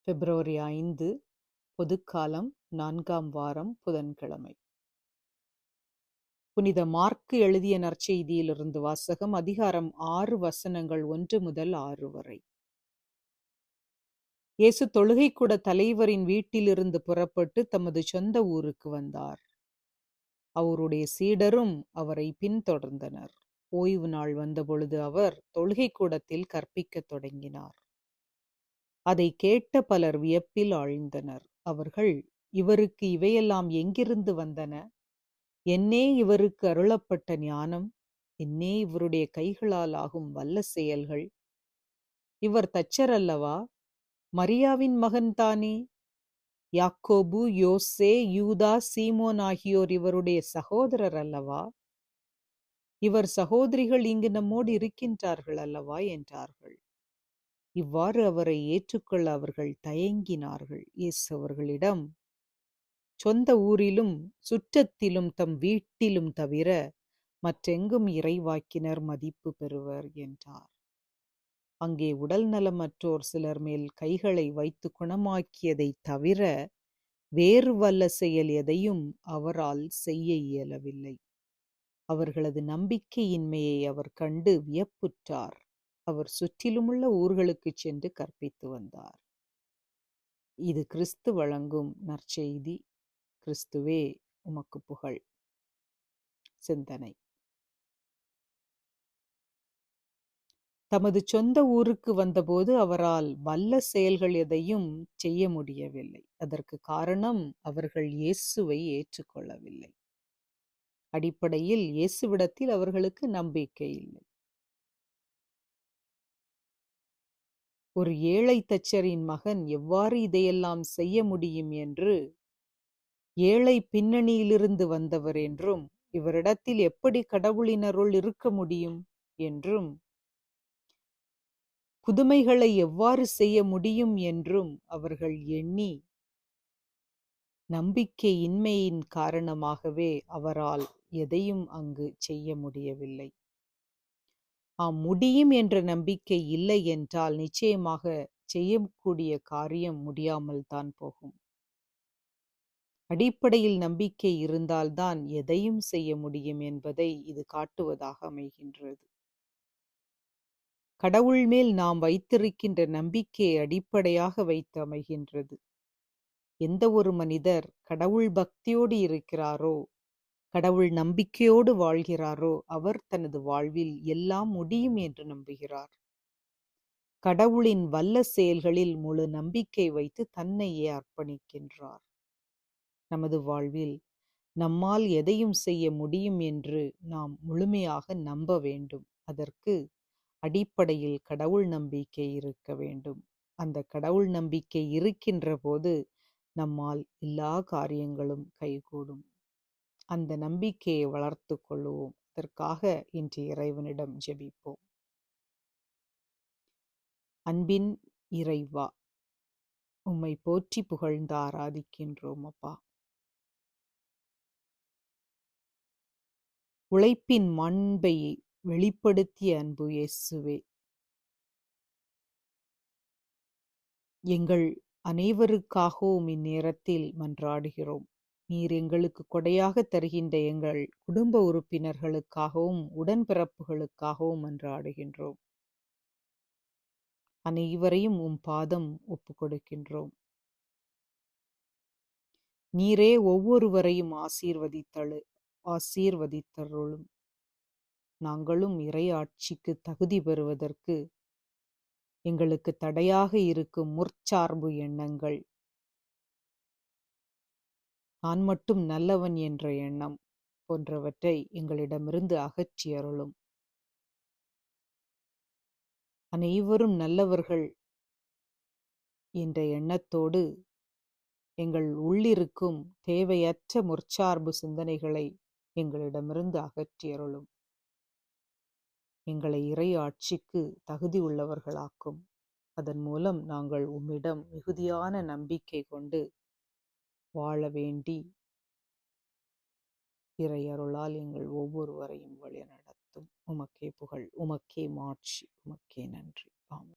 பிப்ரவரி 5 பொதுக்காலம் 4ஆம் வாரம் புதன்கிழமை. புனித மார்க்கு எழுதிய நற்செய்தியிலிருந்து வாசகம். அதிகாரம் 6 வசனங்கள் 1 முதல் 6 வரை. இயேசு தொழுகைக்கூட தலைவரின் வீட்டிலிருந்து புறப்பட்டு தமது சொந்த ஊருக்கு வந்தார். அவருடைய சீடரும் அவரை பின்தொடர்ந்தனர். ஓய்வு நாள் வந்தபொழுது அவர் தொழுகைக்கூடத்தில் கற்பிக்கத் தொடங்கினார். அதை கேட்ட பலர் வியப்பில் ஆழ்ந்தனர். அவர்கள், இவருக்கு இவையெல்லாம் எங்கிருந்து வந்தன? என்னே இவருக்கு அருளப்பட்ட ஞானம்? என்னே இவருடைய கைகளால் ஆகும் வல்ல செயல்கள்? இவர் தச்சர் அல்லவா? மரியாவின் மகன்தானே? யாக்கோபு, யோசே, யூதா, சீமோன் ஆகியோர் இவருடைய சகோதரர் அல்லவா? இவர் சகோதரிகள் இங்கு நம்மோடு இருக்கின்றார்கள் அல்லவா என்றார்கள். இவ்வாறு அவரை ஏற்றுக்கொள்ள அவர்கள் தயங்கினார்கள். இயேசு அவர்களிடம், சொந்த ஊரிலும் சுற்றத்திலும் தம் வீட்டிலும் தவிர மற்றெங்கும் இறைவாக்கினர் மதிப்பு பெறுவர் என்றார். அங்கே உடல் நலமற்றோர் சிலர் மேல் கைகளை வைத்து குணமாக்கியதை தவிர வேறு வல்ல செயல் எதையும் அவரால் செய்ய இயலவில்லை. அவர்களது நம்பிக்கையின்மையை அவர் கண்டு வியப்புற்றார். அவர் சுற்றிலுமுள்ள ஊர்களுக்குச் சென்று கற்பித்து வந்தார். இது கிறிஸ்து வழங்கும் நற்செய்தி. கிறிஸ்துவே உமக்கு புகழ். சிந்தனை. தமது சொந்த ஊருக்கு வந்தபோது அவரால் வல்ல செயல்கள் எதையும் செய்ய முடியவில்லை. அதற்கு காரணம் அவர்கள் இயேசுவை ஏற்றுக்கொள்ளவில்லை. அடிப்படையில் இயேசுவிடத்தில் அவர்களுக்கு நம்பிக்கை இல்லை. ஒரு ஏழை தச்சரின் மகன் எவ்வாறு இதையெல்லாம் செய்ய முடியும் என்று, ஏழை பின்னணியிலிருந்து வந்தவர் என்றும், இவரிடத்தில் எப்படி கடவுளின் அருள் இருக்க முடியும் என்றும், புதுமைகளை எவ்வாறு செய்ய முடியும் என்றும் அவர்கள் எண்ணி, நம்பிக்கையின்மையின் காரணமாகவே அவரால் எதையும் அங்கு செய்ய முடியவில்லை. முடியும் என்ற நம்பிக்கை இல்லை என்றால் நிச்சயமாக செய்யக்கூடிய காரியம் முடியாமல் தான் போகும். அடிப்படையில் நம்பிக்கை இருந்தால்தான் எதையும் செய்ய முடியும் என்பதை இது காட்டுவதாக அமைகின்றது. கடவுள் மேல் நாம் வைத்திருக்கின்ற நம்பிக்கையை அடிப்படையாக வைத்து அமைகின்றது. எந்த ஒரு மனிதர் கடவுள் பக்தியோடு இருக்கிறாரோ, கடவுள் நம்பிக்கையோடு வாழ்கிறாரோ, அவர் தனது வாழ்வில் எல்லாம் முடியும் என்று நம்புகிறார். கடவுளின் வல்ல செயல்களில் முழு நம்பிக்கை வைத்து தன்னையே அர்ப்பணிக்கின்றார். நமது வாழ்வில் நம்மால் எதையும் செய்ய முடியும் என்று நாம் முழுமையாக நம்ப வேண்டும். அதற்கு அடிப்படையில் கடவுள் நம்பிக்கை இருக்க வேண்டும். அந்த கடவுள் நம்பிக்கை இருக்கின்ற போது நம்மால் எல்லா காரியங்களும் கைகூடும். அந்த நம்பிக்கையை வளர்த்து கொள்வோம். அதற்காக இன்று இறைவனிடம் ஜெபிப்போம். அன்பின் இறைவா, உம்மை போற்றி புகழ்ந்து ஆராதிக்கின்றோம் அப்பா. உழைப்பின் மாண்பை வெளிப்படுத்திய அன்பு இயேசுவே, எங்கள் அனைவருக்காகவும் இந்நேரத்தில் மன்றாடுகிறோம். நீர் எங்களுக்கு கொடையாக தருகின்ற எங்கள் குடும்ப உறுப்பினர்களுக்காகவும் உடன்பிறப்புகளுக்காகவும் மன்றாடுகின்றோம். அனைவரையும் உம் பாதம் ஒப்பு கொடுக்கின்றோம். நீரே ஒவ்வொருவரையும் ஆசீர்வதித்தருளும். நாங்களும் இறை ஆட்சிக்கு தகுதி பெறுவதற்கு எங்களுக்கு தடையாக இருக்கும் முற்சார்பு எண்ணங்கள், நான் மட்டும் நல்லவன் என்ற எண்ணம் போன்றவற்றை எங்களிடமிருந்து அகற்றி அருளும். அனைவரும் நல்லவர்கள் என்ற எண்ணத்தோடு எங்கள் உள்ளிருக்கும் தேவையற்ற முற்சார்பு சிந்தனைகளை எங்களிடமிருந்து அகற்றி அருளும். எங்களை இறை ஆட்சிக்கு தகுதி உள்ளவர்களாக்கும். அதன் மூலம் நாங்கள் உம்மிடம் மிகுதியான நம்பிக்கை கொண்டு வாழ வேண்டி இறை அருளால் எங்கள் ஒவ்வொருவரையும் வழிநடத்தும். உமக்கே புகழ், உமக்கே மாட்சி, உமக்கே நன்றி. ஆமென்.